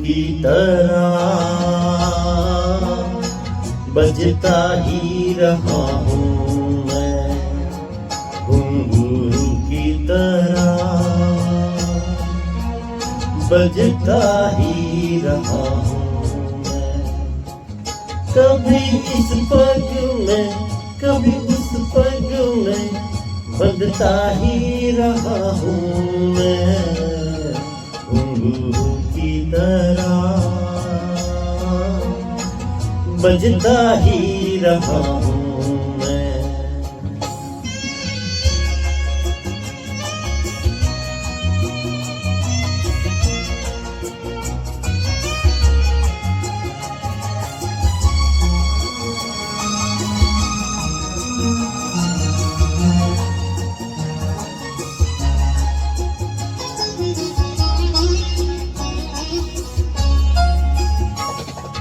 की तरह बजता ही रहा हूँ मैं, घुंघरू की तरह बजता ही रहा हूँ मैं। कभी इस पग में कभी उस पग में बंधता ही रहा हूँ मैं, घुंघरू की तरह बजता ही रहा हूँ मैं।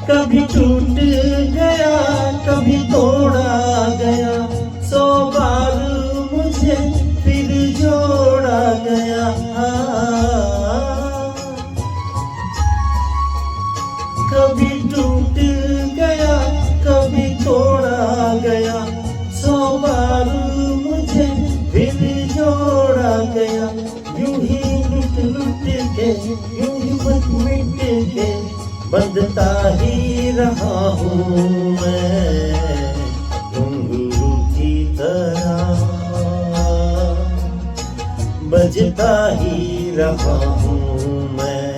कभी टूट गया कभी तोड़ा गया, 100 बार मुझे फिर जोड़ा गया। कभी टूट गया कभी तोड़ा गया, 100 बार मुझे फिर जोड़ा गया। यूं ही लुट लुट के यूं ही मिट के बंधता ही रहा हूँ मैं, घुंघरू की तरह बजता ही रहा हूँ मैं।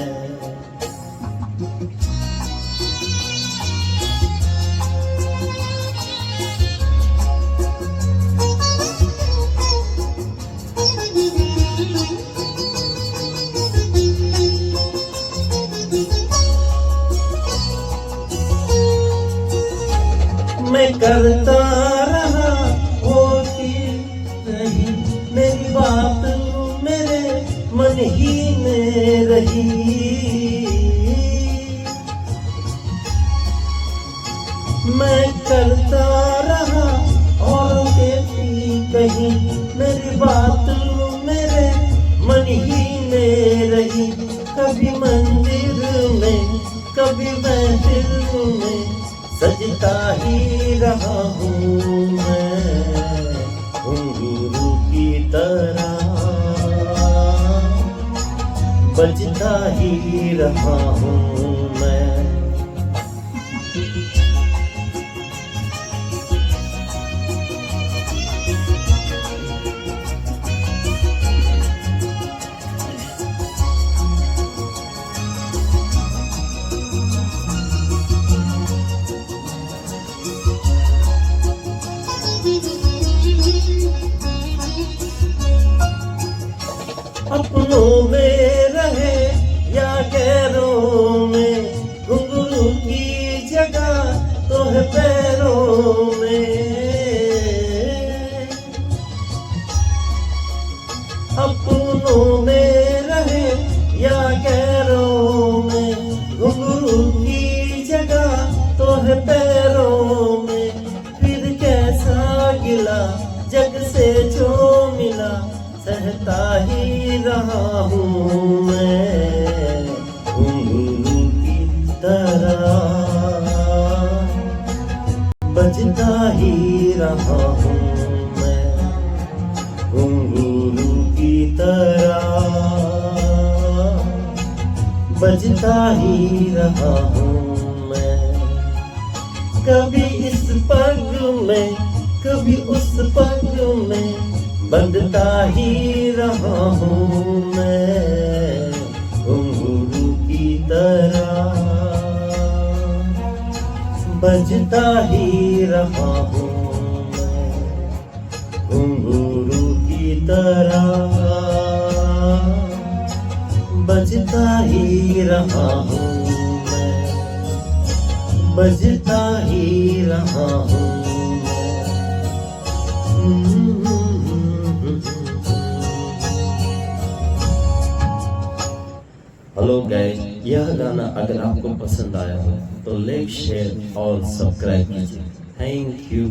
मैं करता रहा होती रही मेरी बात मेरे मन ही में रही। मैं करता रहा और कहती कहीं मेरी बात मेरे मन ही में रही। कभी मंदिर में कभी महफिल में सजता ही रहा हूँ मैं, घुंघरू की तरह बजता ही रहा हूँ मैं। अपनों में रहे या गैरों में, घुंघरू की जगह तो है पैरों में। अपनों में रहे या गैरों में, घुंघरू की जगह तो है पैरों में। फिर कैसा गिला जग से जो मिला सहता ही रहा हूँ मैं, घुंघरू की तरह बजता ही रहा हूँ मैं, घुंघरू की तरह बजता ही रहा हूँ मैं। कभी इस पग में कभी उस पग में बंधता ही रहा हूँ मैं, घुंघरू की तरह बजता ही रहा हूँ मैं, घुंघरू की तरह बजता ही रहा हूँ मैं, बजता ही रहा हूँ मैं। हेलो गाइस, यह गाना अगर आपको पसंद आया हो तो लाइक शेयर और सब्सक्राइब कीजिए। Thank you.